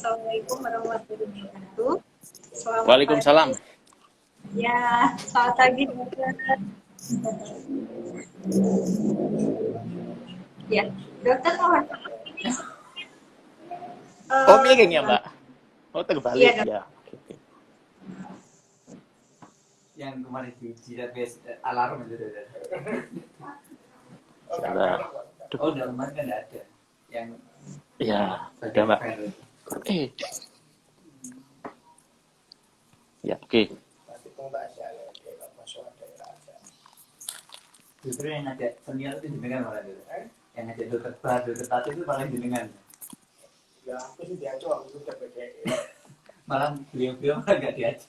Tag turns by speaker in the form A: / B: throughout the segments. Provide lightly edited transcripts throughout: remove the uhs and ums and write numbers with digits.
A: Assalamualaikum warahmatullahi wabarakatuh. Selamat
B: Waalaikumsalam.
A: pagi. Ya, selamat pagi dokter. Ya, dokter mohon maaf ini
B: Oh, miring ya,
A: terbalik.
B: Mbak? Oh,
A: Iya
B: terbalik
A: dok.
B: ya.
C: Yang kemarin dijilat alarm itu udah.
B: Salah.
C: Oh, udah kemarin kan nggak ada. Yang
B: Ya, ada, Mbak. Eh. Ya, oke.
C: Justru yang ngajak senior itu jenengan malah gitu. Yang ngajak dokter Bah, dokter Tati itu paling jenengan.
D: Ya, aku sih diajak, aku sudah PDE.
C: Malah beliau-beliau malah nggak diajak.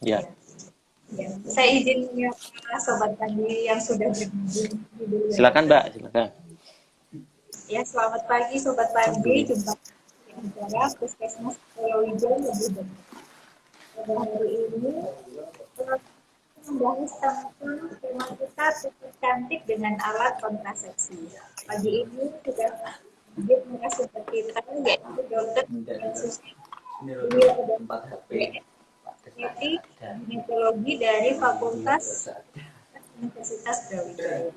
B: Ya.
A: Ya, saya izin menyapa sobat tadi yang sudah bergabung.
B: Silakan, Mbak. Silakan.
A: Ya, selamat pagi sobat pagi. Jumpa di acara Puskesmas Palawija lebih baik. Pada hari ini kita membahas tentang tema kita cukup cantik dengan alat kontrasepsi. Pagi ini sudah hadir narasumber kita yaitu Dokter Susi
C: Tempat HP.
A: Ginekologi dari Fakultas Universitas Brawijaya.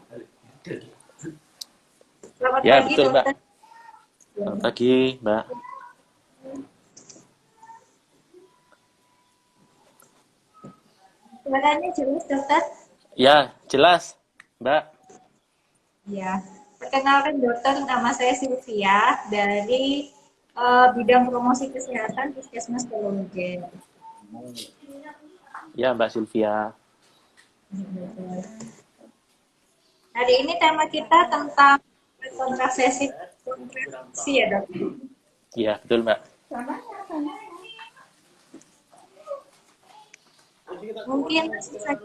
A: Selamat
B: Ya,
A: pagi
B: betul, Mbak.
A: dokter.
B: Selamat pagi, Mbak.
A: Suaranya jelas dokter?
B: Ya, jelas, Mbak.
A: Ya. Perkenalkan dokter, nama saya Sylvia dari bidang promosi kesehatan Puskesmas Palawija.
B: Ya, Mbak Sylvia.
A: Hari ini tema kita tentang kontrasepsi ya dok.
B: Ya, betul, Mbak.
A: Mungkin bisa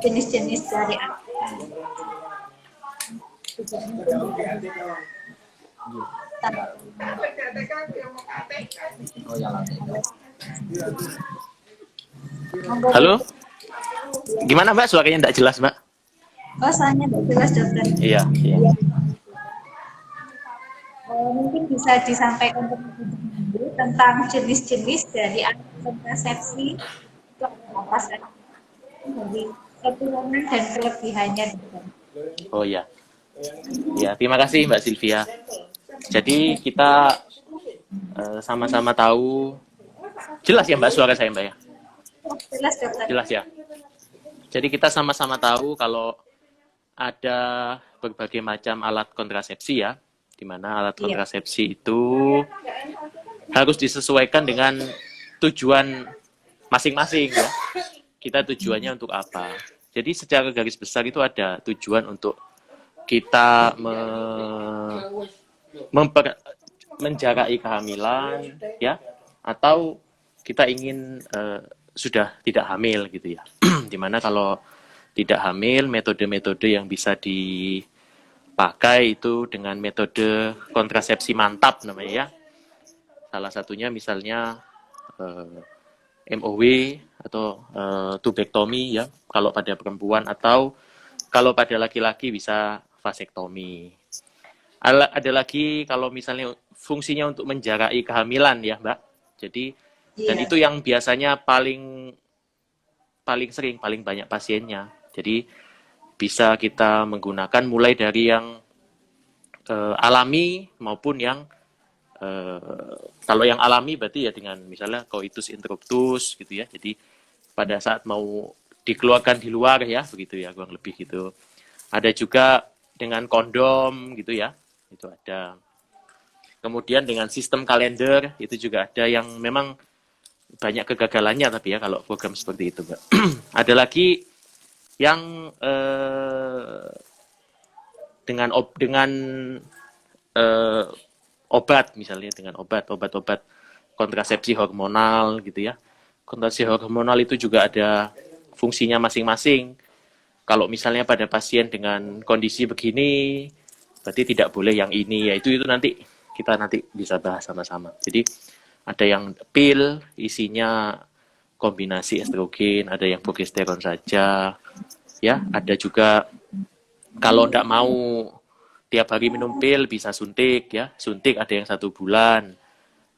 A: jenis-jenis dari
B: Halo? Gimana, Mbak? Suaranya tidak jelas, Mbak?
A: Oh, soalnya tidak jelas dokter.
B: Iya, iya.
A: Mungkin bisa disampaikan dulu tentang jenis-jenis dari alat kontrasepsi itu apa saja, dari kekurangan dan kelebihannya dokter.
B: Oh, ya. Ya, terima kasih, Mbak Sylvia. Jadi, kita sama-sama tahu. Jelas ya, Mbak, suara saya, Mbak, ya?
A: Jelas dokter.
B: Jelas ya? Jadi, kita sama-sama tahu kalau ada berbagai macam alat kontrasepsi ya, di mana alat kontrasepsi itu harus disesuaikan dengan tujuan masing-masing ya. Kita tujuannya untuk apa? Jadi secara garis besar itu ada tujuan untuk kita menjarai kehamilan ya, atau kita ingin sudah tidak hamil gitu ya. Dimana kalau tidak hamil, metode-metode yang bisa dipakai itu dengan metode kontrasepsi mantap namanya ya. Salah satunya misalnya MOW atau tubektomi ya, kalau pada perempuan, atau kalau pada laki-laki bisa vasektomi. Ada lagi kalau misalnya fungsinya untuk menjarai kehamilan ya, Mbak. Jadi dan itu yang biasanya paling sering, paling banyak pasiennya. Jadi bisa kita menggunakan mulai dari yang alami maupun yang kalau yang alami berarti ya dengan misalnya coitus interruptus gitu ya. Jadi pada saat mau dikeluarkan di luar ya, begitu ya, kurang lebih gitu. Ada juga dengan kondom gitu ya, itu ada. Kemudian dengan sistem kalender itu juga ada yang memang banyak kegagalannya tapi ya kalau program seperti itu, Mbak. Ada lagi yang dengan obat misalnya, dengan obat-obat kontrasepsi hormonal gitu ya. Kontrasepsi hormonal itu juga ada fungsinya masing-masing. Kalau misalnya pada pasien dengan kondisi begini, berarti tidak boleh yang ini, ya itu nanti kita bisa bahas sama-sama. Jadi ada yang pil isinya kombinasi estrogen, ada yang progesteron saja, ya. Ada juga kalau nggak mau tiap hari minum pil bisa suntik, ya. Suntik ada yang 1 bulan,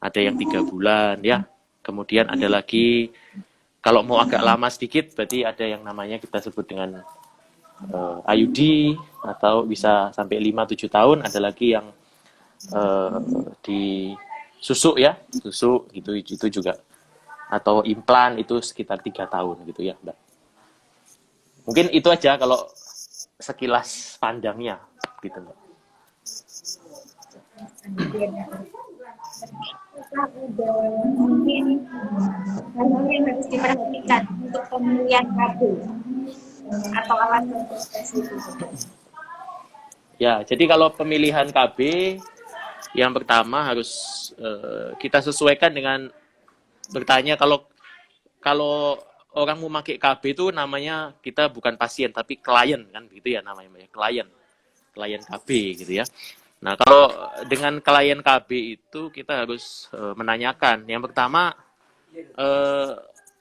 B: ada yang 3 bulan, ya. Kemudian ada lagi kalau mau agak lama sedikit, berarti ada yang namanya kita sebut dengan IUD, atau bisa sampai 5-7 tahun. Ada lagi yang di susuk, ya, susuk gitu, itu juga, atau implan itu sekitar 3 tahun gitu ya, Mbak. Mungkin itu aja kalau sekilas pandangnya gitu, Mbak.
A: Apakah ada mungkin hal-hal yang harus diperhatikan untuk pemilihan KB atau alat kontrasepsi itu?
B: Ya, jadi kalau pemilihan KB yang pertama harus kita sesuaikan dengan bertanya. Kalau orang mau pakai KB itu namanya, kita bukan pasien tapi klien kan gitu ya namanya, klien KB gitu ya. Nah, kalau dengan klien KB itu kita harus menanyakan yang pertama,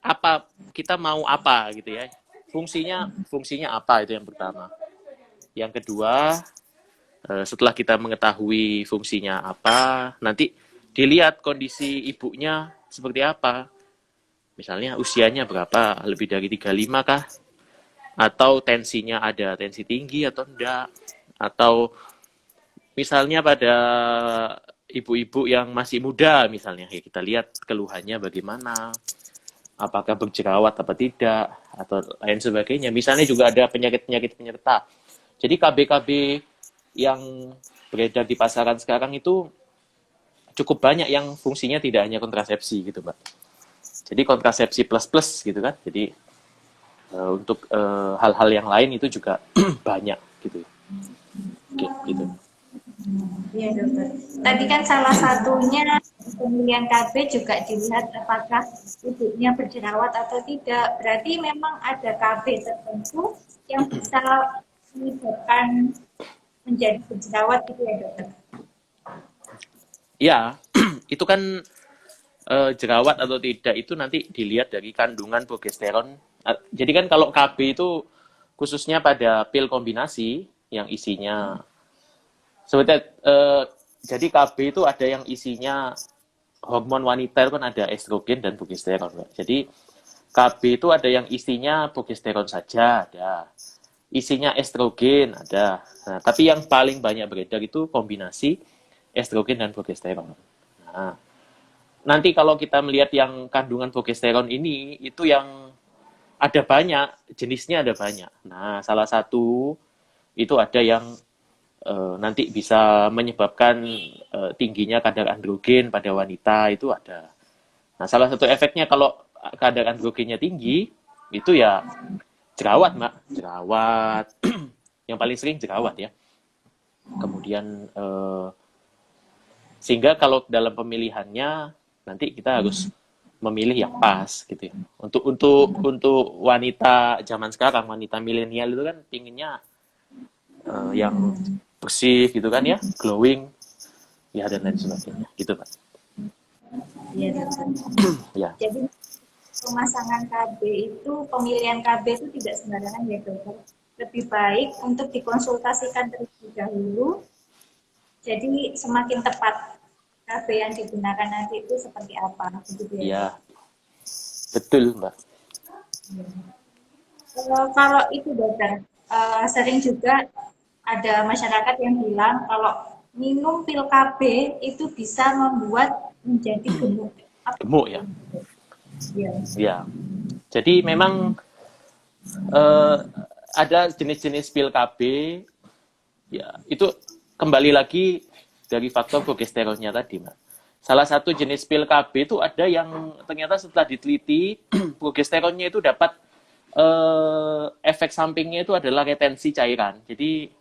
B: apa kita mau apa gitu ya, fungsinya apa, itu yang pertama. Yang kedua, setelah kita mengetahui fungsinya apa, nanti dilihat kondisi ibunya seperti apa. Misalnya usianya berapa, lebih dari 35 kah? Atau tensinya ada tensi tinggi atau enggak? Atau misalnya pada ibu-ibu yang masih muda misalnya, ya kita lihat keluhannya bagaimana, apakah berjerawat apa tidak, atau lain sebagainya. Misalnya juga ada penyakit-penyakit penyerta. Jadi KB-KB yang beredar di pasaran sekarang itu cukup banyak yang fungsinya tidak hanya kontrasepsi gitu, Mbak. Jadi kontrasepsi plus gitu kan. Jadi untuk hal-hal yang lain itu juga banyak gitu. Oke, gitu.
A: Iya, dokter. Tadi kan salah satunya pemilihan KB juga dilihat apakah ibunya berjerawat atau tidak. Berarti memang ada KB tertentu yang bisa menyebabkan menjadi berjerawat gitu ya, dokter?
B: Ya, itu kan jerawat atau tidak itu nanti dilihat dari kandungan progesteron. Jadi kan kalau KB itu khususnya pada pil kombinasi yang isinya sebetulnya, jadi KB itu ada yang isinya hormon wanita, itu kan ada estrogen dan progesteron, Mbak. Jadi KB itu ada yang isinya progesteron saja, ada. Isinya estrogen ada. Nah, tapi yang paling banyak beredar itu kombinasi estrogen dan progesteron. Nah, nanti kalau kita melihat yang kandungan progesteron ini, itu yang ada banyak, jenisnya ada banyak. Nah, salah satu itu ada yang nanti bisa menyebabkan tingginya kadar androgen pada wanita, itu ada. Nah, salah satu efeknya kalau kadar androgennya tinggi, itu ya jerawat, Mbak. Jerawat. Yang paling sering jerawat ya. Kemudian sehingga kalau dalam pemilihannya nanti kita harus memilih yang pas gitu ya. Untuk wanita zaman sekarang, wanita milenial itu kan pinginnya yang bersih gitu kan ya, glowing ya, dan lain sebagainya gitu, Pak.
A: Iya, dokter.
B: Ya.
A: Jadi pemasangan KB itu, pemilihan KB itu tidak sembarangan ya, dokter. Lebih baik untuk dikonsultasikan terlebih dahulu. Jadi semakin tepat KB yang digunakan nanti itu seperti apa, begitu ya?
B: Ya, betul, Mbak.
A: Kalau itu, dokter, sering juga ada masyarakat yang bilang kalau minum pil KB itu bisa membuat menjadi gemuk.
B: Gemuk ya.
A: Iya.
B: Ya. Jadi memang ada jenis-jenis pil KB, ya itu kembali lagi dari faktor progesteronnya tadi, Mbak. Salah satu jenis pil KB itu ada yang ternyata setelah diteliti progesteronnya itu dapat efek sampingnya itu adalah retensi cairan. Jadi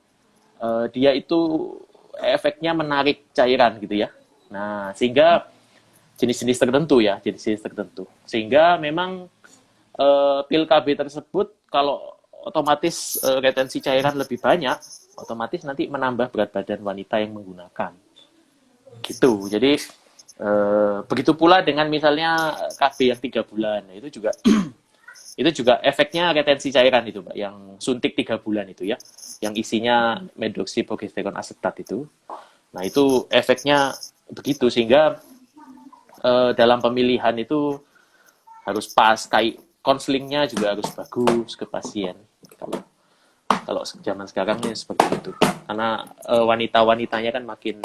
B: dia itu efeknya menarik cairan gitu ya. Nah, sehingga jenis-jenis tertentu ya, jenis-jenis tertentu. Sehingga memang pil KB tersebut kalau otomatis retensi cairan lebih banyak, otomatis nanti menambah berat badan wanita yang menggunakan. Gitu. Jadi Begitu pula dengan misalnya KB yang 3 bulan, nah, itu juga itu juga efeknya retensi cairan itu, Mbak, yang suntik 3 bulan itu ya, yang isinya medroksiprogesteron asetat itu. Nah, itu efeknya begitu sehingga dalam pemilihan itu harus pas, kayak konselingnya juga harus bagus ke pasien. Kalau kalau zaman sekarang ini seperti itu. Karena wanita-wanitanya kan makin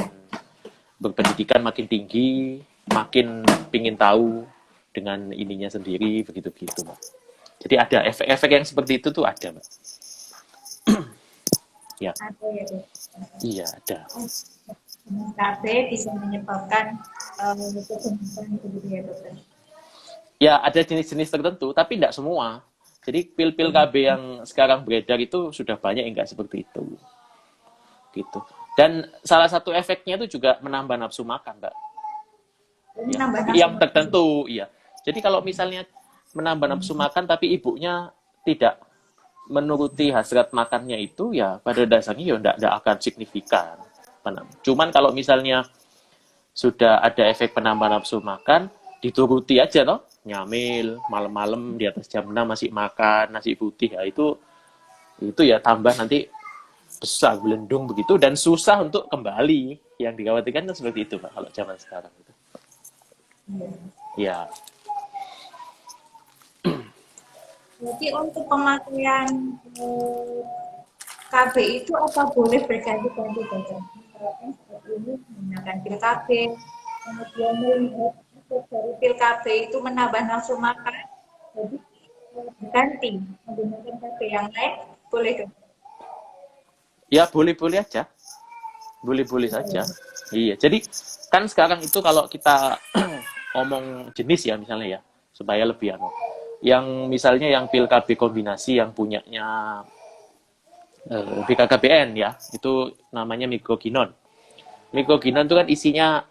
B: berpendidikan makin tinggi, makin pingin tahu dengan ininya sendiri, begitu-begitu, Mbak. Jadi ada efek-efek yang seperti itu tuh ada, Mbak. Ya,
A: Ada ya, Dok.
B: iya ada.
A: KB bisa menyebabkan kecemasan itu gitu ya, Dokter.
B: Ya ada jenis-jenis tertentu, tapi tidak semua. Jadi pil-pil KB yang sekarang beredar itu sudah banyak yang nggak seperti itu, gitu. Dan salah satu efeknya itu juga menambah nafsu makan, Mbak.
A: Ini
B: Ya,
A: nambah nafsu
B: yang
A: makan.
B: tertentu, iya. Jadi kalau misalnya menambah nafsu makan tapi ibunya tidak menuruti hasrat makannya itu, ya pada dasarnya ya tidak akan signifikan. Cuman kalau misalnya sudah ada efek penambah nafsu makan, dituruti aja loh, nyamil malam-malam di atas jam 6 masih makan nasi putih, ya itu ya tambah nanti besar belendung begitu dan susah untuk kembali. Yang dikhawatirkan kan seperti itu, Pak, kalau zaman sekarang itu. Ya,
A: Jadi untuk pemakaian KB itu apa boleh berganti-ganti, Dokter? Misalkan seperti ini menggunakan pil KB, kemudian melihat efek dari pil KB itu menambah nafsu makan, jadi ganti menggunakan KB yang lain, boleh, Dokter?
B: ya boleh-boleh aja, boleh-boleh saja. Iya, jadi kan sekarang itu kalau kita ngomong jenis ya misalnya ya, supaya lebih yang misalnya yang pil KB kombinasi yang punyanya BKKBN ya, itu namanya mikroginon. Mikroginon itu kan isinya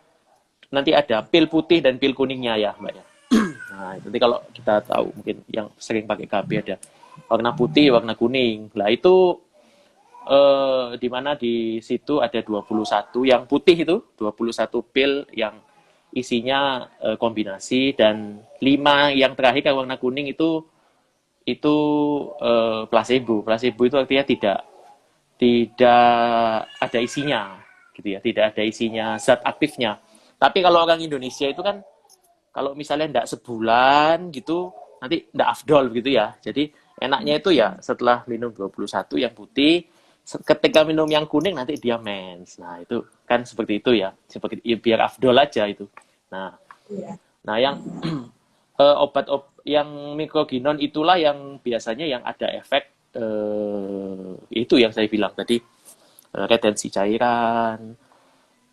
B: nanti ada pil putih dan pil kuningnya ya, Mbak ya. Nah, nanti kalau kita tahu mungkin yang sering pakai KB ada warna putih, warna kuning. Lah itu di mana di situ ada 21 yang putih itu, 21 pil yang isinya kombinasi, dan 5 yang terakhir yang warna kuning itu placebo. Placebo itu artinya tidak ada isinya, gitu ya, tidak ada isinya zat aktifnya. Tapi kalau orang Indonesia itu kan kalau misalnya tidak sebulan gitu nanti tidak afdol gitu ya. Jadi enaknya itu ya setelah minum 21 yang putih, ketika minum yang kuning nanti dia mens. Nah, itu kan seperti itu ya. Seperti ya, biar afdol aja itu. Nah,
A: Iya.
B: nah yang obat yang mikroginon itulah yang biasanya yang ada efek itu yang saya bilang tadi, retensi cairan,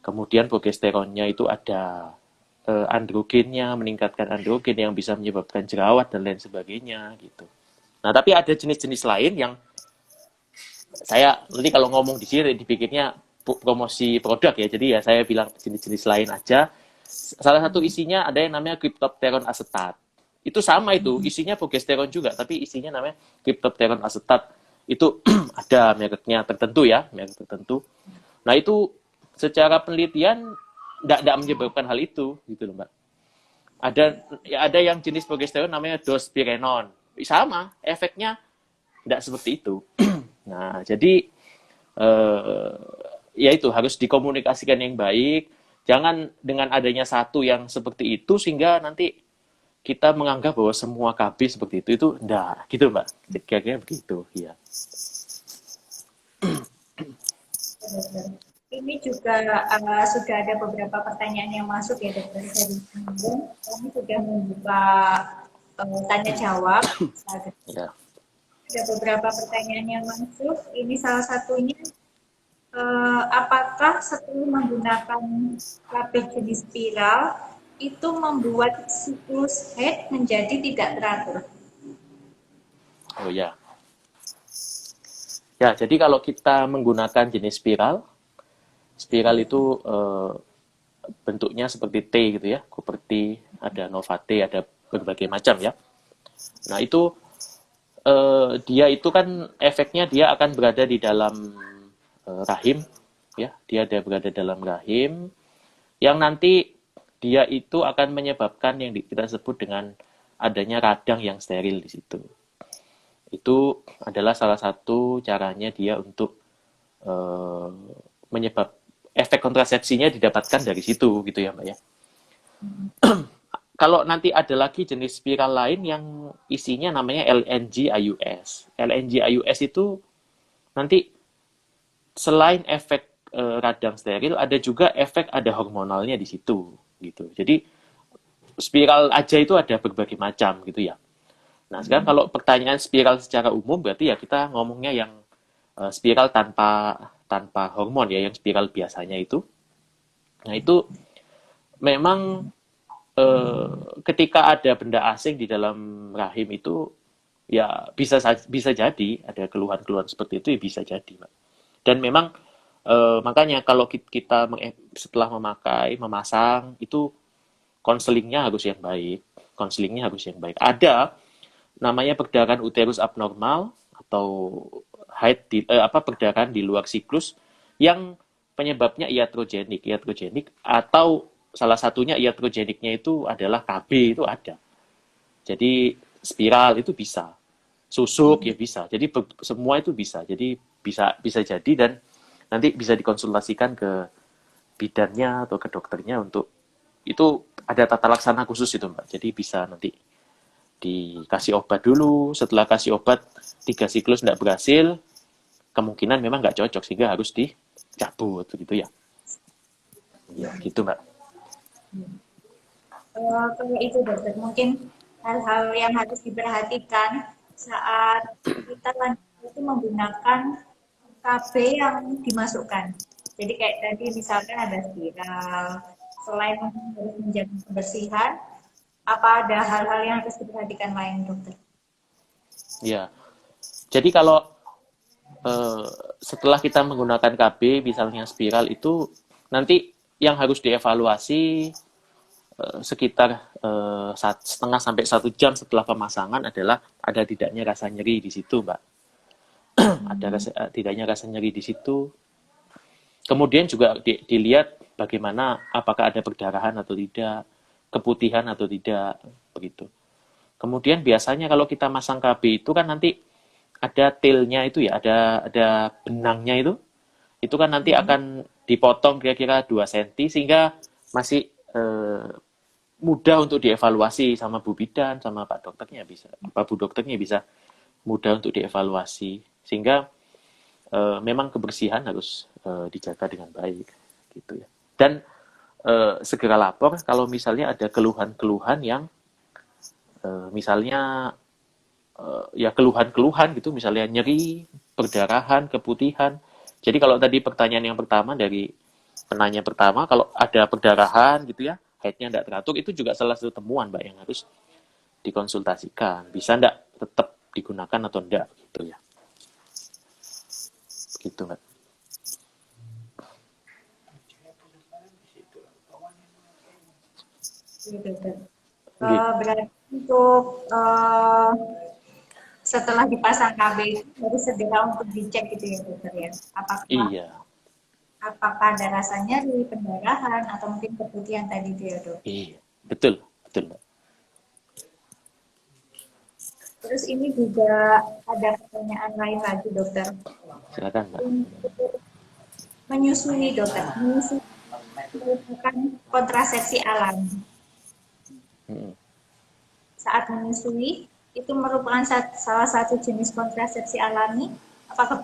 B: kemudian progesteronnya itu ada androgennya, meningkatkan androgen yang bisa menyebabkan jerawat dan lain sebagainya gitu. Nah, tapi ada jenis-jenis lain yang saya nanti kalau ngomong di sini dipikirnya promosi produk ya, jadi ya saya bilang jenis-jenis lain aja. Salah satu isinya ada yang namanya kryptopteron asetat. Itu sama itu, isinya progesteron juga, tapi isinya namanya kryptopteron asetat. Itu ada mereknya tertentu ya, merek tertentu. Nah, itu secara penelitian tidak menyebabkan hal itu, gitu loh, Mbak. Ada yang jenis progesteron namanya dospirenon. Sama, efeknya tidak seperti itu. Nah, jadi ya itu harus dikomunikasikan yang baik. Jangan dengan adanya satu yang seperti itu sehingga nanti kita menganggap bahwa semua KB seperti itu enggak, gitu, Mbak. Kira-kira begitu, ya.
A: Ini juga sudah ada beberapa pertanyaan yang masuk ya, Dokter. Dari kemarin kami sudah membuka tanya jawab.
B: Ya.
A: Ada beberapa pertanyaan yang masuk. Ini salah satunya, apakah setelah menggunakan KB jenis spiral itu membuat siklus haid menjadi tidak teratur?
B: Oh ya. Ya, jadi kalau kita menggunakan jenis spiral itu bentuknya seperti T gitu ya, seperti ada Nova T, ada berbagai macam ya. Nah, itu dia itu kan efeknya dia akan berada di dalam rahim ya, dia ada berada dalam rahim yang nanti dia itu akan menyebabkan yang kita sebut dengan adanya radang yang steril di situ. Itu adalah salah satu caranya dia untuk eh, menyebab efek kontrasepsinya didapatkan dari situ gitu ya Mbak ya. Kalau nanti ada lagi jenis spiral lain yang isinya namanya LNG IUS. LNG IUS itu nanti selain efek radang steril ada juga efek ada hormonalnya di situ gitu. Jadi spiral aja itu ada berbagai macam gitu ya. Nah, sekarang kalau pertanyaan spiral secara umum berarti ya kita ngomongnya yang spiral tanpa tanpa hormon ya, yang spiral biasanya itu. Nah, itu memang ketika ada benda asing di dalam rahim itu ya bisa jadi ada keluhan-keluhan seperti itu ya bisa jadi, Mbak. Dan memang makanya kalau kita setelah memasang itu konselingnya harus yang baik. Konselingnya harus yang baik. Ada namanya perdarahan uterus abnormal atau perdarahan di luar siklus yang penyebabnya iatrogenik. Iatrogenik atau salah satunya iatrogeniknya itu adalah KB itu ada. Jadi spiral itu bisa. Susuk ya bisa. Jadi semua itu bisa. Jadi bisa jadi dan nanti bisa dikonsultasikan ke bidannya atau ke dokternya untuk itu ada tata laksana khusus itu Mbak. Jadi bisa nanti dikasih obat dulu. Setelah kasih obat 3 siklus tidak berhasil, kemungkinan memang nggak cocok sehingga harus dicabut gitu ya. Ya gitu Mbak.
A: Kalau itu dokter, mungkin hal-hal yang harus diperhatikan saat kita lanjut itu menggunakan KB yang dimasukkan. Jadi kayak tadi misalkan ada spiral, selain harus menjaga kebersihan, apa ada hal-hal yang harus diperhatikan lain dokter?
B: Ya, jadi kalau setelah kita menggunakan KB, misalnya spiral itu nanti yang harus dievaluasi sekitar 1,5 sampai 1 jam setelah pemasangan adalah ada tidaknya rasa nyeri di situ, Mbak. Ada tidaknya rasa nyeri di situ. Kemudian juga dilihat bagaimana apakah ada perdarahan atau tidak, keputihan atau tidak, begitu. Kemudian biasanya kalau kita masang KB itu kan nanti ada tailnya itu ya, ada benangnya itu kan nanti akan dipotong kira-kira 2 cm sehingga masih mudah untuk dievaluasi sama Bu Bidan, sama Pak Dokternya bisa, Pak Bu Dokternya bisa mudah untuk dievaluasi sehingga memang kebersihan harus dijaga dengan baik gitu ya. Dan segera lapor kalau misalnya ada keluhan-keluhan yang misalnya ya keluhan-keluhan gitu, misalnya nyeri, perdarahan, keputihan. Jadi kalau tadi pertanyaan yang pertama dari penanya pertama, kalau ada perdarahan gitu ya, haidnya tidak teratur, itu juga salah satu temuan Mbak yang harus dikonsultasikan. Bisa enggak tetap digunakan atau enggak gitu ya. Gitu Mbak.
A: Berarti untuk setelah dipasang KB itu harus segera untuk dicek gitu ya dokter ya. Apakah ada rasa nyeri, pendarahan, atau mungkin keputihan tadi itu ya dok?
B: Iya, betul Mbak.
A: Terus ini juga ada pertanyaan lain lagi dokter.
B: Silakan Mbak.
A: Menyusui dokter, menyusui merupakan kontrasepsi alami. Saat menyusui itu merupakan salah satu jenis kontrasepsi alami.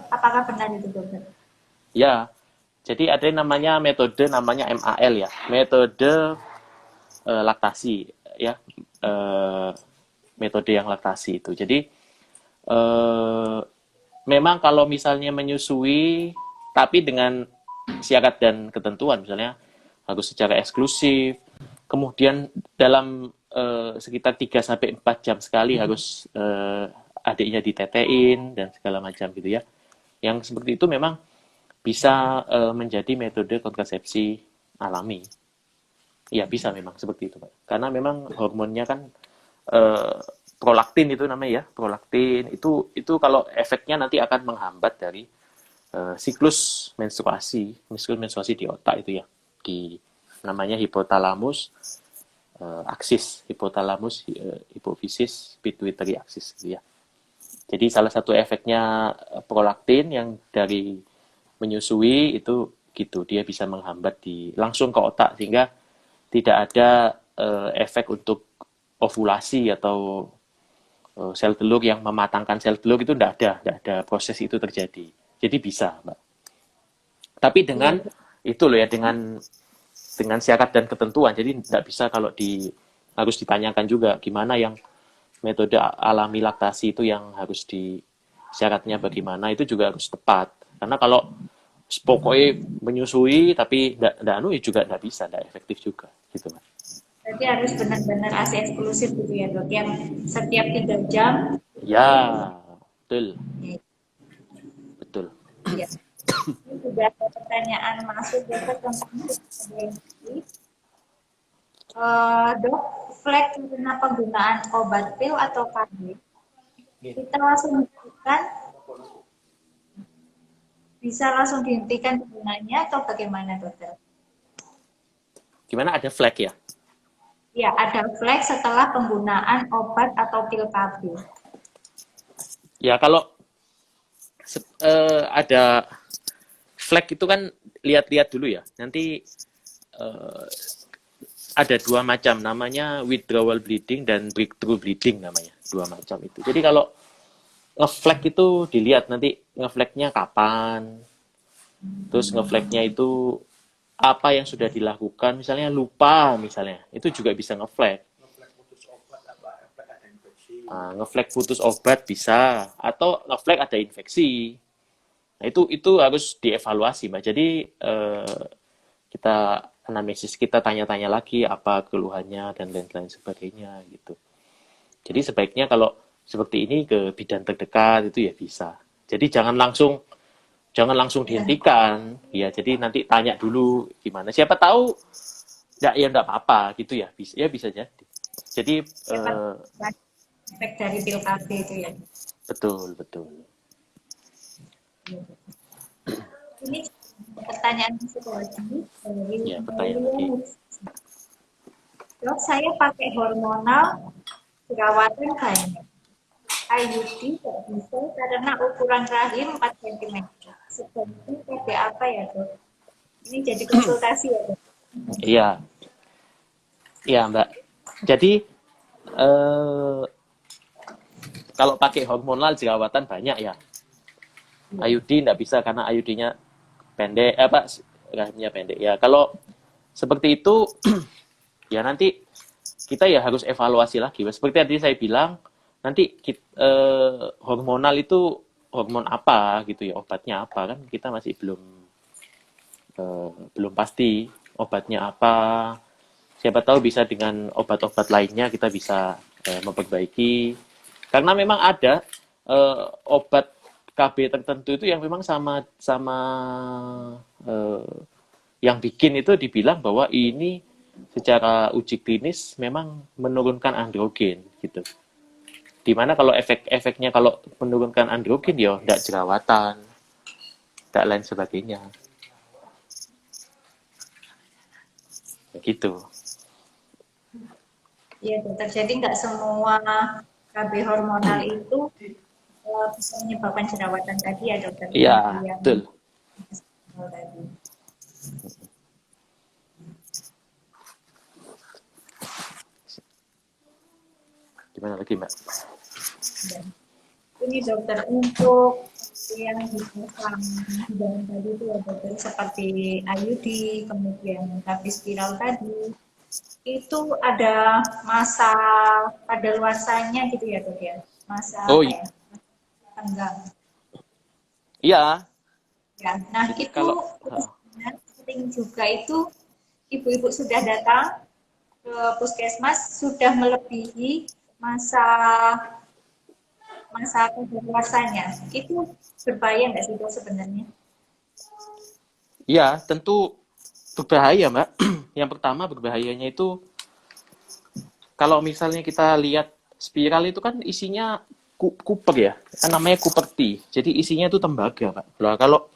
A: Apakah benar itu dokter?
B: Ya, jadi ada namanya metode namanya MAL ya, metode laktasi ya, metode yang laktasi itu. Jadi memang kalau misalnya menyusui tapi dengan syarat dan ketentuan, misalnya harus secara eksklusif, kemudian dalam sekitar 3-4 jam sekali harus adiknya ditetein dan segala macam gitu ya. Yang seperti itu memang bisa menjadi metode kontrasepsi alami. Ya bisa memang seperti itu, Pak. Karena memang hormonnya kan prolaktin itu namanya ya, prolaktin itu kalau efeknya nanti akan menghambat dari siklus menstruasi di otak itu ya, di namanya hipotalamus aksis, hipotalamus hipofisis pituitary axis gitu ya. Jadi salah satu efeknya prolaktin yang dari menyusui itu gitu, dia bisa menghambat langsung ke otak sehingga tidak ada efek untuk ovulasi atau sel telur yang mematangkan sel telur itu tidak ada proses itu terjadi. Jadi bisa, Mbak. Tapi dengan itu loh ya, dengan syarat dan ketentuan. Jadi tidak bisa kalau harus ditanyakan juga gimana yang metode alami laktasi itu yang harus syaratnya bagaimana, itu juga harus tepat. Karena kalau pokoknya menyusui tapi tidak juga tidak bisa, tidak efektif juga gitu, Mbak.
A: Berarti harus benar-benar ASI eksklusif gitu ya dok, yang setiap 3 jam.
B: Ya, betul.
A: Ya.
B: Betul.
A: Ya. Ini juga ada pertanyaan masuk dokter tentang ini. Dok, flek karena penggunaan obat pil atau KB, kita langsung bisa langsung dihentikan penggunaannya atau bagaimana dokter?
B: Gimana, ada flek ya?
A: Ya, ada flek setelah penggunaan obat atau pil KB.
B: Ya, kalau ada flek itu kan lihat-lihat dulu ya. Nanti ada 2 macam, namanya withdrawal bleeding dan breakthrough bleeding namanya. 2 macam itu. Jadi kalau ngeflek itu dilihat nanti ngefleknya kapan, terus ngefleknya itu apa yang sudah dilakukan, misalnya lupa misalnya, itu juga bisa ngeflek.
D: Ngeflek putus obat apa? Ngeflek ada infeksi.
B: Ngeflek putus obat bisa, atau ngeflek ada infeksi. Nah, itu harus dievaluasi, Mbak. Jadi kita anamnesis, kita tanya-tanya lagi apa keluhannya dan lain-lain sebagainya gitu. Jadi sebaiknya kalau seperti ini ke bidan terdekat itu ya bisa. Jadi jangan langsung dihentikan ya. Jadi nanti tanya dulu gimana. Siapa tahu ya enggak apa-apa gitu ya. Bisa jadi. Jadi
A: efek dari pil KB itu ya.
B: betul.
A: Ini pertanyaan lagi dari
B: Ya, pertanyaan lagi.
A: Dok, saya pakai hormonal perawatan banyak. IUD tidak bisa karena ukuran rahim 4 cm. Sebenarnya KB apa ya dok? Ini jadi konsultasi ya dok?
B: Iya Mbak. Jadi kalau pakai hormonal jerawatan banyak ya. IUD tidak bisa karena IUD-nya pendek, rahimnya pendek ya. Kalau seperti itu ya nanti kita ya harus evaluasi lagi. Seperti tadi saya bilang, nanti hormonal itu hormon apa gitu ya, obatnya apa, kan kita masih belum pasti obatnya apa. Siapa tahu bisa dengan obat-obat lainnya kita bisa memperbaiki. Karena memang ada obat KB tertentu itu yang memang sama yang bikin itu dibilang bahwa ini secara uji klinis memang menurunkan androgen gitu. Dimana kalau efeknya kalau menurunkan androgen ya tidak jerawatan, tidak lain sebagainya. Gitu.
A: Iya dokter, jadi nggak semua KB hormonal itu bisa menyebabkan jerawatan tadi ya dokter?
B: Iya, betul. Gimana lagi, Mbak?
A: Ini dokter, untuk yang dipasang di dalam tadi itu ya dokter, seperti IUD, kemudian KB spiral tadi, itu ada masa kadaluarsanya gitu ya dok ya? Masa tenggang.
B: Iya.
A: Ya, nah
B: jadi
A: itu sering juga itu ibu-ibu sudah datang ke puskesmas sudah melebihi masa kadaluarsanya. Itu berbahaya nggak sih dok sebenarnya?
B: Iya, tentu berbahaya, Mbak. Yang pertama berbahayanya itu kalau misalnya kita lihat spiral itu kan isinya Cooper ya, kan namanya Cooper T. Jadi isinya itu tembaga, Pak. Nah, kalau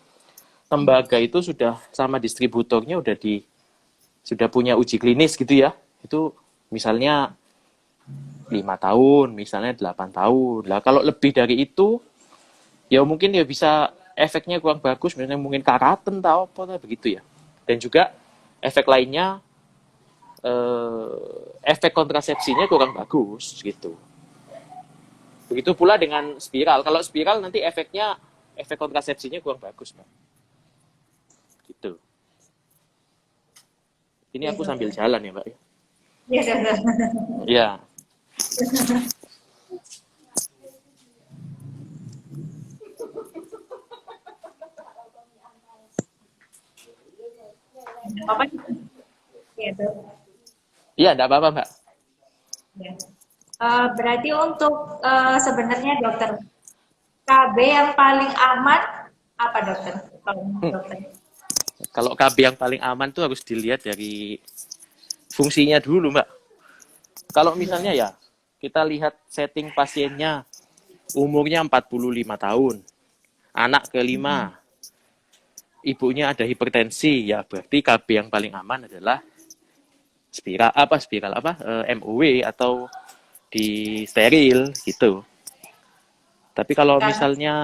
B: tembaga itu sudah sama distributornya udah sudah punya uji klinis gitu ya, itu misalnya 5 tahun, misalnya 8 tahun. Lah kalau lebih dari itu, ya mungkin ya bisa efeknya kurang bagus, misalnya mungkin karaten atau apa begitu ya. Dan juga efek lainnya, efek kontrasepsinya kurang bagus gitu. Begitu pula dengan spiral. Kalau spiral nanti efek kontrasepsinya kurang bagus, Mbak. Gitu. Ini
A: Ya,
B: aku
A: dokter.
B: sambil jalan ya, Mbak.
A: Ya, dokter.
B: Ya,
A: Apa? Ya, dokter.
B: iya, enggak apa-apa, Mbak.
A: Ya. Berarti untuk sebenarnya dokter, KB yang paling aman apa dokter? Kalau menurut dokter.
B: Kalau KB yang paling aman tuh harus dilihat dari fungsinya dulu, Mbak. Kalau misalnya ya, kita lihat setting pasiennya, umurnya 45 tahun, anak kelima, ibunya ada hipertensi, ya berarti KB yang paling aman adalah MOW atau di steril gitu. Tapi kalau
A: Karena
B: misalnya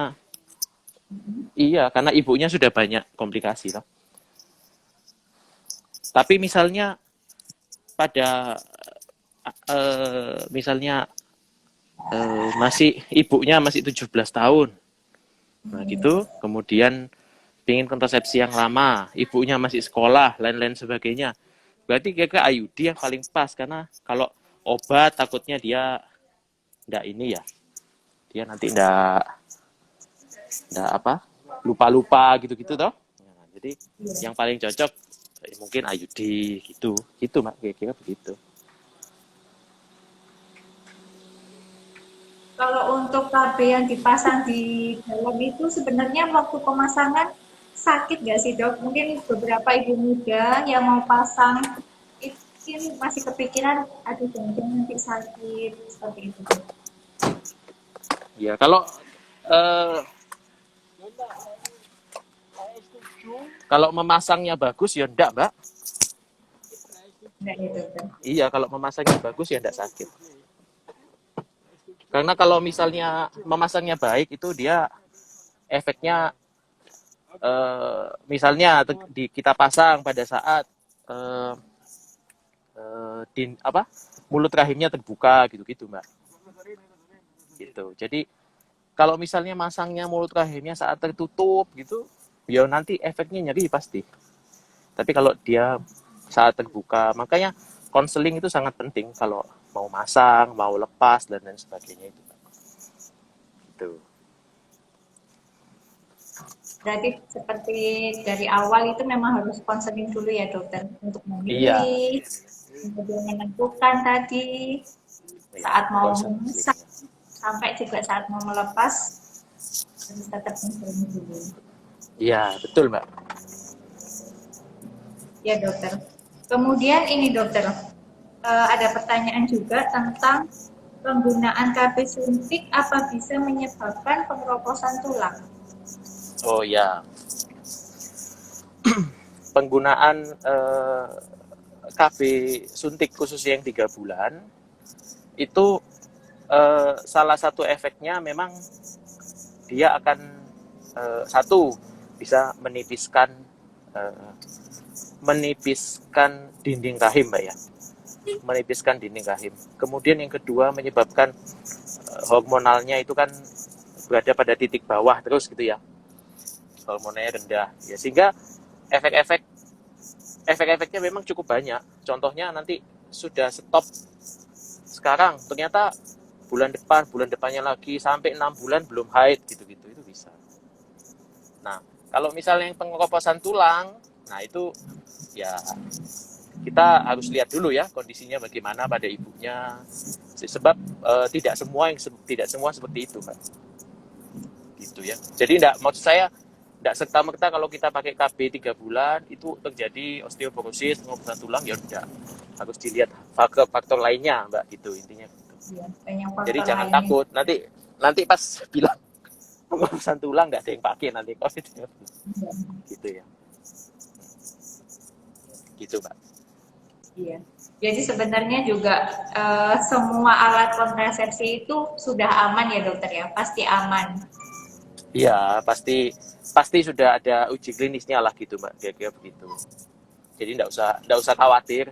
B: iya, karena ibunya sudah banyak komplikasi loh. Tapi misalnya pada misalnya ibunya masih 17 tahun. Nah, gitu. Kemudian pingin kontrasepsi yang lama, ibunya masih sekolah, lain-lain sebagainya. Berarti kira-kira IUD yang paling pas, karena kalau obat takutnya dia ndak ini ya. Dia nanti ndak lupa-lupa gitu-gitu toh. Nah, jadi yang paling cocok mungkin IUD gitu. Gitu, Mak, kira-kira begitu.
A: kalau untuk KB yang dipasang di dalam itu sebenarnya waktu pemasangan sakit nggak sih dok? Mungkin beberapa ibu muda yang mau pasang itu mungkin masih kepikiran, aduh jangan nanti sakit seperti itu. Dok.
B: Ya, eh, kalau memasangnya bagus ya ndak, Mbak.
A: Nggak ya dokter.
B: Iya, kalau memasangnya bagus ya ndak sakit. Karena kalau misalnya memasangnya baik itu dia efeknya misalnya kita pasang pada saat eh, mulut rahimnya terbuka gitu-gitu, Mbak. Gitu. Jadi kalau misalnya masangnya mulut rahimnya saat tertutup gitu, ya nanti efeknya nyeri pasti. Tapi kalau dia saat terbuka, makanya konseling itu sangat penting kalau mau masang, mau lepas dan lain sebagainya itu. Gitu.
A: Berarti seperti dari awal itu memang harus konseling dulu ya dokter untuk
B: Iya,
A: memilih, kemudian menentukan tadi saat
B: iya,
A: mau
B: konseling.
A: memasang sampai juga saat mau melepas harus tetap konseling dulu.
B: Iya, betul, Mbak.
A: Ya dokter. Kemudian ini dokter, ada pertanyaan juga tentang penggunaan KB suntik apa bisa menyebabkan pengeroposan tulang?
B: Oh ya, penggunaan KB suntik khususnya yang 3 bulan itu salah satu efeknya memang dia akan satu bisa menipiskan dinding rahim, Mbak ya, menipiskan dinding rahim. Kemudian yang kedua menyebabkan hormonalnya itu kan berada pada titik bawah terus gitu ya, hormonnya rendah ya, sehingga efek-efeknya memang cukup banyak. Contohnya nanti sudah stop sekarang, ternyata bulan depannya lagi sampai 6 bulan belum haid gitu-gitu, itu bisa. Nah, kalau misalnya yang pengeroposan tulang, nah itu ya kita harus lihat dulu ya kondisinya bagaimana pada ibunya, sebab tidak semua seperti itu, Pak. Gitu ya. Jadi maksud saya tidak serta-merta kalau kita pakai KB 3 bulan itu terjadi osteoporosis, pengobosan tulang, ya tidak. Harus dilihat faktor lainnya, Mbak, gitu intinya.
A: Ya, banyak
B: Jadi
A: faktor
B: jangan
A: lainnya.
B: takut, nanti pas bilang pengobosan tulang nggak ada yang pakai nanti COVID. Gitu ya. Gitu, Mbak.
A: Iya. Jadi sebenarnya juga semua alat kontrasepsi itu sudah aman ya dokter ya, pasti aman.
B: Iya, pasti sudah ada uji klinisnya lah gitu Mbak, kira-kira begitu. Jadi nggak usah khawatir.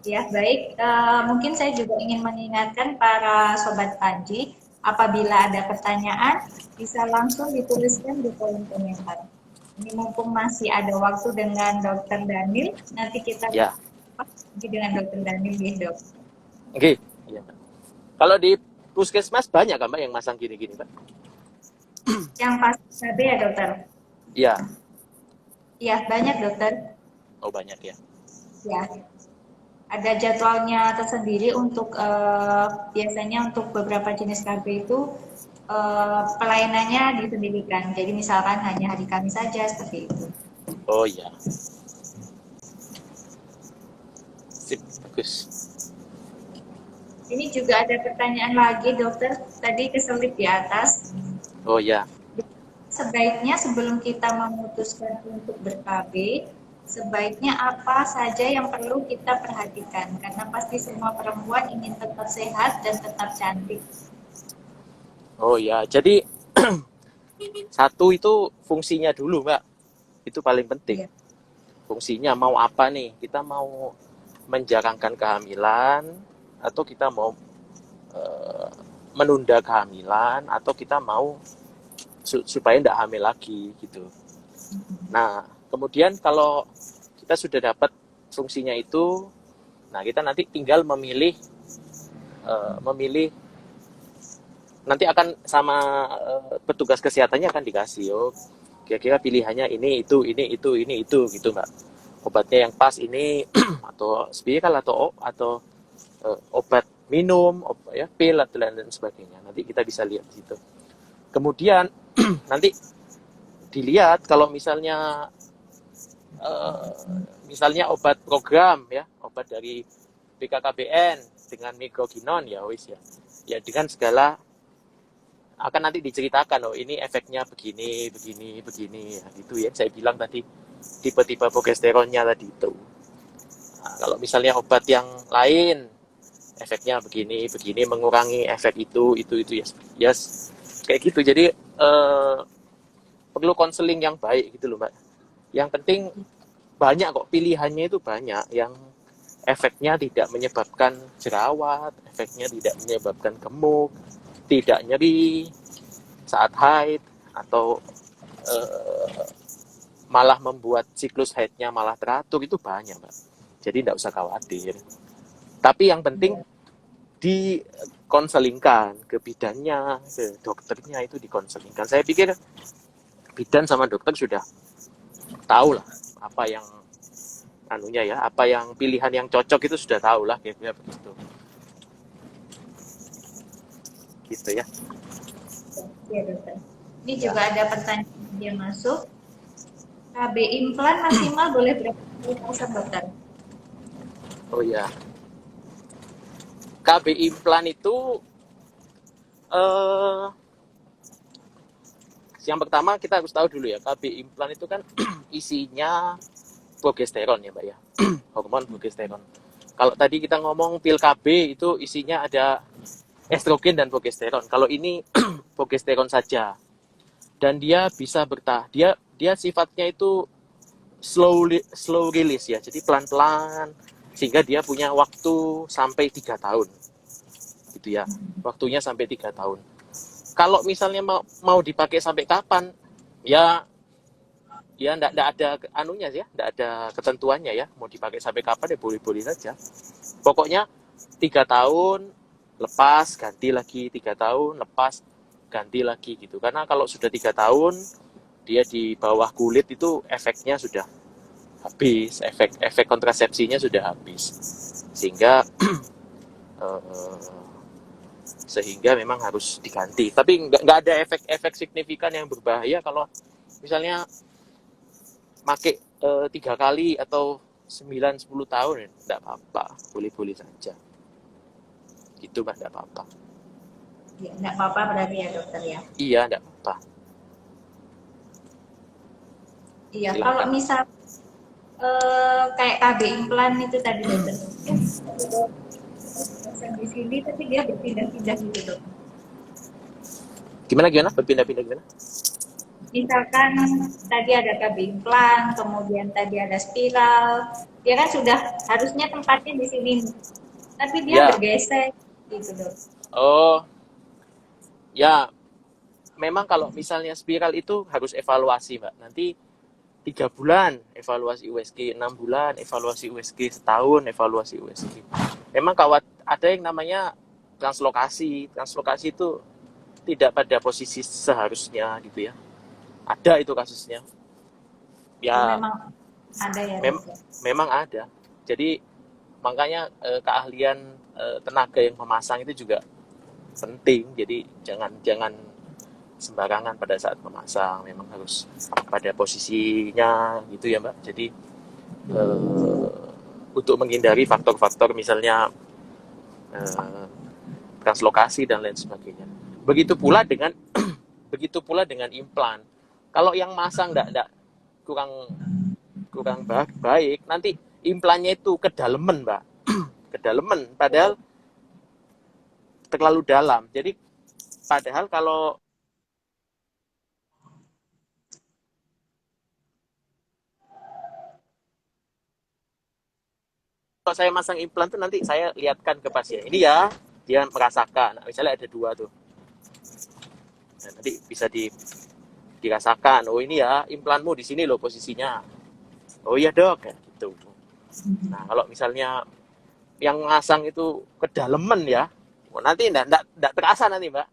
A: Ya, baik. Mungkin saya juga ingin mengingatkan para sobat Panji, apabila ada pertanyaan, bisa langsung dituliskan di kolom komentar. Ini mumpung masih ada waktu dengan Dokter Daniel, nanti kita
B: Ya,
A: dengan Dokter Daniel ya dok.
B: oke. Iya, Mbak. Kalau di puskesmas banyak kan Mbak yang masang gini-gini Mbak?
A: Yang pasti KB ya dokter?
B: Iya,
A: Iya, banyak dokter.
B: oh banyak ya.
A: Ya, ada jadwalnya tersendiri untuk biasanya untuk beberapa jenis KB itu pelayanannya disendirikan. Jadi misalkan hanya hari Kamis saja seperti itu.
B: Oh iya, sip, bagus.
A: Ini juga ada pertanyaan lagi dokter, tadi keselip di atas.
B: Oh iya,
A: Sebaiknya sebelum kita memutuskan untuk ber-KB, sebaiknya apa saja yang perlu kita perhatikan? Karena pasti semua perempuan ingin tetap sehat dan tetap cantik.
B: oh iya. Jadi satu itu fungsinya dulu Mbak, itu paling penting.
A: Iya.
B: Fungsinya mau apa nih? Kita mau menjarangkan kehamilan, atau kita mau eh, menunda kehamilan, atau kita mau supaya tidak hamil lagi gitu. Nah, kemudian kalau kita sudah dapat fungsinya itu, nah kita nanti tinggal memilih nanti akan sama petugas kesehatannya akan dikasih, oh kira-kira pilihannya ini itu gitu Mbak. Obatnya yang pas ini atau spiral atau obat minum, ya pil atau dan sebagainya. Nanti kita bisa lihat di situ. Kemudian nanti dilihat kalau misalnya obat program ya, obat dari BKKBN dengan mikroginon ya wis ya. Ya dengan segala akan nanti diceritakan, oh ini efeknya begini ya gitu ya. Saya bilang tadi tipe-tipe progesteronnya tadi itu. Nah, kalau misalnya obat yang lain efeknya begini mengurangi efek itu ya yes, kayak gitu. Jadi perlu konseling yang baik gitu loh Mbak. Yang penting banyak kok pilihannya, itu banyak yang efeknya tidak menyebabkan jerawat, efeknya tidak menyebabkan gemuk, tidak nyeri saat haid, atau malah membuat siklus haidnya malah teratur, itu banyak Mbak. Jadi tidak usah khawatir. Tapi yang penting dikonselingkan ke bidannya, ke dokternya, itu dikonselingkan. Saya pikir bidan sama dokter sudah tahu lah apa yang apa yang pilihan yang cocok, itu sudah tahu lah kira-kira begitu. Gitu ya.
A: Ya dokter. Ini juga ada pertanyaan yang masuk. KB implan maksimal boleh berapa kali pasang dokter?
B: Oh ya. KB implan itu yang pertama kita harus tahu dulu ya, KB implan itu kan isinya progesteron ya Mbak ya. Hormon progesteron. Kalau tadi kita ngomong pil KB itu isinya ada estrogen dan progesteron. Kalau ini progesteron saja. Dan dia bisa dia sifatnya itu slow release ya. Jadi pelan-pelan, sehingga dia punya waktu sampai 3 tahun. Gitu ya. Waktunya sampai 3 tahun. Kalau misalnya mau dipakai sampai kapan? Ya enggak ada anunya ya, enggak ada ketentuannya ya. Mau dipakai sampai kapan ya boleh-boleh saja. Pokoknya 3 tahun lepas, ganti lagi, 3 tahun lepas, ganti lagi gitu. Karena kalau sudah 3 tahun dia di bawah kulit itu efeknya sudah habis, efek kontrasepsinya sudah habis, sehingga memang harus diganti. Tapi nggak ada efek signifikan yang berbahaya kalau misalnya pakai 3 kali atau 9-10 tahun, nggak apa-apa, boleh-boleh saja. Gitu Mbak, nggak apa-apa.
A: Ya, enggak apa-apa berarti ya dokter ya.
B: Iya, nggak apa-apa.
A: Iya, kalau
B: Silakan.
A: misal kayak KB implan itu tadi dokter, pasang di sini tapi dia berpindah-pindah gitu dok.
B: Gimana? Berpindah-pindah gimana?
A: Misalkan tadi ada KB implan, kemudian tadi ada spiral, dia kan sudah harusnya tempatnya di sini, tapi dia
B: Ya,
A: bergeser gitu dok.
B: oh, ya, memang kalau misalnya spiral itu harus evaluasi, Mbak. Nanti 3 bulan evaluasi USG, 6 bulan evaluasi USG, setahun evaluasi USG. Memang kalau ada yang namanya translokasi. Translokasi itu tidak pada posisi seharusnya gitu ya. Ada itu kasusnya.
A: Oh,
B: Ya,
A: memang ada ya
B: mem
A: dok.
B: memang ada. Jadi makanya keahlian tenaga yang memasang itu juga penting. Jadi jangan jangan sembarangan pada saat memasang. Memang harus pada posisinya gitu ya, Mbak. Jadi eh, untuk menghindari faktor-faktor misalnya eh, translokasi dan lain sebagainya. Begitu pula dengan begitu pula dengan implan. Kalau yang masang enggak kurang kurang baik, nanti implannya itu kedalaman, Mbak. Kedalaman padahal terlalu dalam. Jadi padahal kalau saya masang implan tuh nanti saya lihatkan ke pasien. Ini ya, dia merasakan. Nah, misalnya ada 2 tuh. Nah, nanti bisa dirasakan. Oh ini ya, implanmu di sini loh posisinya. Oh iya dok, ya, gitu. Nah kalau misalnya yang masang itu kedalaman ya, nanti enggak terasa nanti mbak.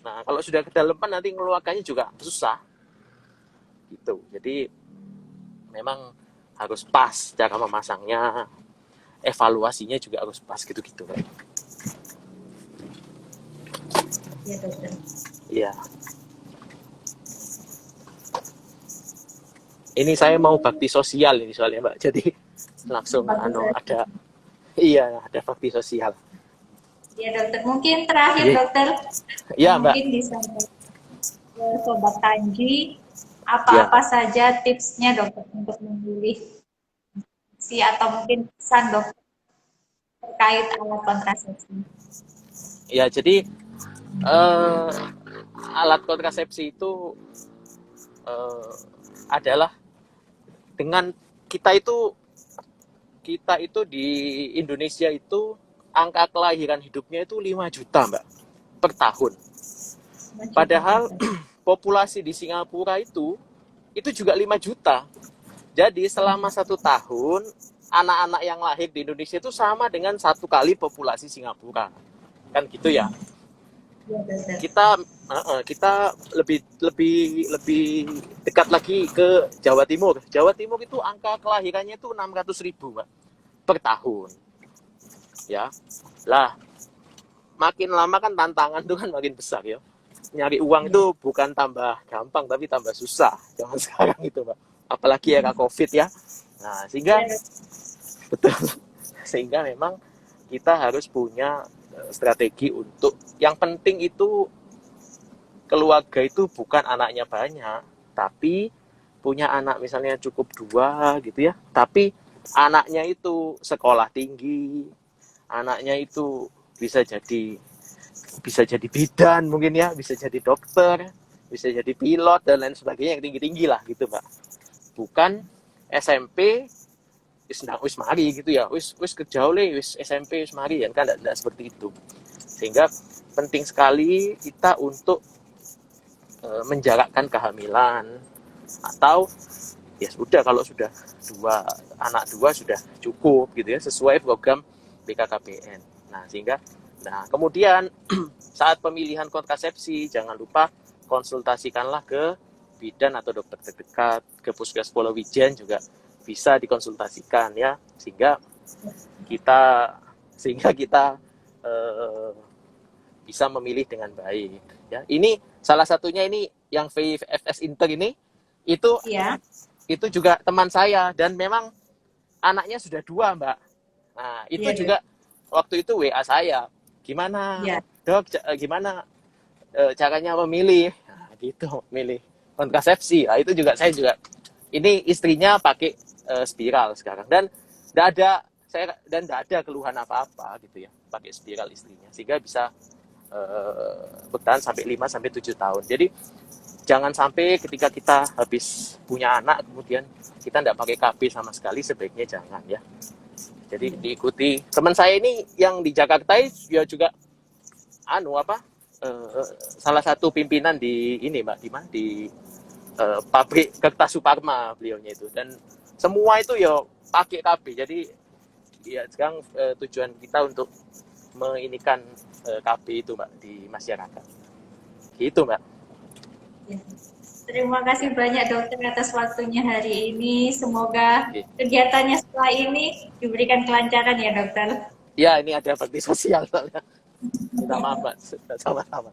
B: Nah kalau sudah kedalaman nanti ngeluarkannya juga susah, gitu. Jadi memang harus pas cara memasangnya, evaluasinya juga harus pas gitu-gitu.
A: Iya dokter.
B: Iya. Ini saya mau bakti sosial ini soalnya mbak. Jadi langsung
A: Bagus ya.
B: ada bakti sosial.
A: Iya dokter. Mungkin terakhir
B: Iya,
A: dokter,
B: iya mbak.
A: mungkin bisa ke Sobat Tanji,
B: Iya.
A: apa-apa saja tipsnya dokter untuk memilih atau mungkin pesan dokter terkait alat kontrasepsi.
B: Ya jadi eh, alat kontrasepsi itu eh, adalah dengan kita itu di Indonesia itu angka kelahiran hidupnya itu 5 juta mbak per tahun. Padahal populasi di Singapura itu juga 5 juta. Jadi selama 1 tahun anak-anak yang lahir di Indonesia itu sama dengan 1 kali populasi Singapura. Kan gitu ya. Kita lebih dekat lagi ke Jawa Timur. Jawa Timur itu angka kelahirannya itu 600.000 Mbak, per tahun. Ya. Lah, makin lama kan tantangan itu kan makin besar ya. Nyari uang itu bukan tambah gampang tapi tambah susah zaman sekarang itu, Mbak. Apalagi era Covid ya. Nah, betul. Sehingga memang kita harus punya strategi untuk yang penting itu keluarga itu bukan anaknya banyak, tapi punya anak misalnya cukup 2 gitu ya, tapi anaknya itu sekolah tinggi, anaknya itu bisa jadi bidan mungkin ya, bisa jadi dokter, bisa jadi pilot dan lain sebagainya yang tinggi-tinggi lah gitu mbak. Bukan SMP wis mari gitu ya, wis kejauh le, wis SMP wis mari kan tidak seperti itu. Sehingga penting sekali kita untuk menjarakkan kehamilan atau ya sudah kalau sudah 2 sudah cukup gitu ya sesuai program BKKBN. Nah kemudian saat pemilihan kontrasepsi jangan lupa konsultasikanlah ke bidan atau dokter terdekat, ke Puskesmas Polowijen juga bisa dikonsultasikan ya sehingga kita bisa memilih dengan baik ya. Ini salah satunya ini yang VFS Inter ini itu juga teman saya dan memang anaknya sudah 2 mbak. Nah itu juga waktu itu WA saya gimana dok gimana caranya memilih, nah, gitu milih kontrasepsi. Nah, itu juga saya juga ini istrinya pakai spiral sekarang, dan tidak ada keluhan apa-apa gitu ya pakai spiral istrinya, sehingga bisa bertahan sampai 5 sampai 7 tahun. Jadi jangan sampai ketika kita habis punya anak kemudian kita tidak pakai KB sama sekali, sebaiknya jangan ya. Jadi diikuti. Teman saya ini yang di Jakarta dia juga salah satu pimpinan di ini Mbak, di pabrik kertas Suparma beliaunya itu, dan semua itu ya pakai KB. Jadi ya sekarang tujuan kita untuk menginikan KB itu Mbak di masyarakat. Gitu Mbak.
A: Ya. Terima kasih banyak dokter atas waktunya hari ini. Semoga kegiatannya setelah ini diberikan kelancaran ya dokter.
B: Ya, ini ada bakti sosial soalnya. Minta maaf Mbak, sama-sama.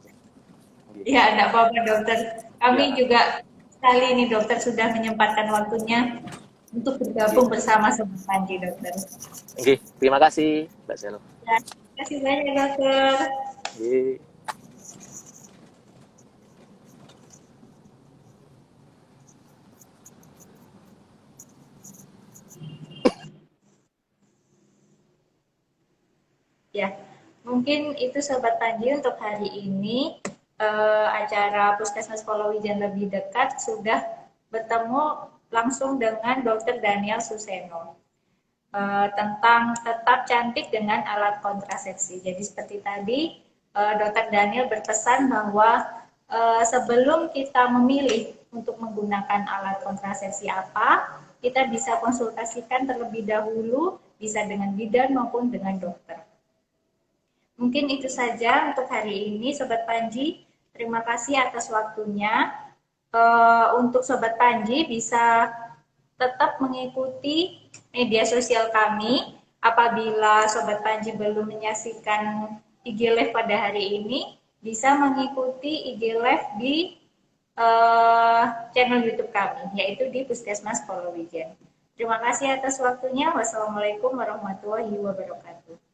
A: Ya, enggak apa-apa dokter. Kami juga sekali ini dokter sudah menyempatkan waktunya untuk bergabung bersama Sobat Panji dokter.
B: Oke, terima kasih Mbak Selo.
A: Ya, terima kasih banyak dokter.
B: Oke.
A: Ya, mungkin itu Sobat Panji untuk hari ini. Acara Puskesmas Polowijan lebih dekat sudah bertemu langsung dengan Dr. Daniel Suseno tentang tetap cantik dengan alat kontrasepsi. Jadi seperti tadi Dr. Daniel berpesan bahwa sebelum kita memilih untuk menggunakan alat kontrasepsi apa, kita bisa konsultasikan terlebih dahulu, bisa dengan bidan maupun dengan dokter. Mungkin itu saja untuk hari ini Sobat Panji. Terima kasih atas waktunya. Untuk Sobat Panji bisa tetap mengikuti media sosial kami. Apabila Sobat Panji belum menyaksikan IG Live pada hari ini, bisa mengikuti IG Live di channel YouTube kami, yaitu di Puskesmas Polowijan. Terima kasih atas waktunya. Wassalamualaikum warahmatullahi wabarakatuh.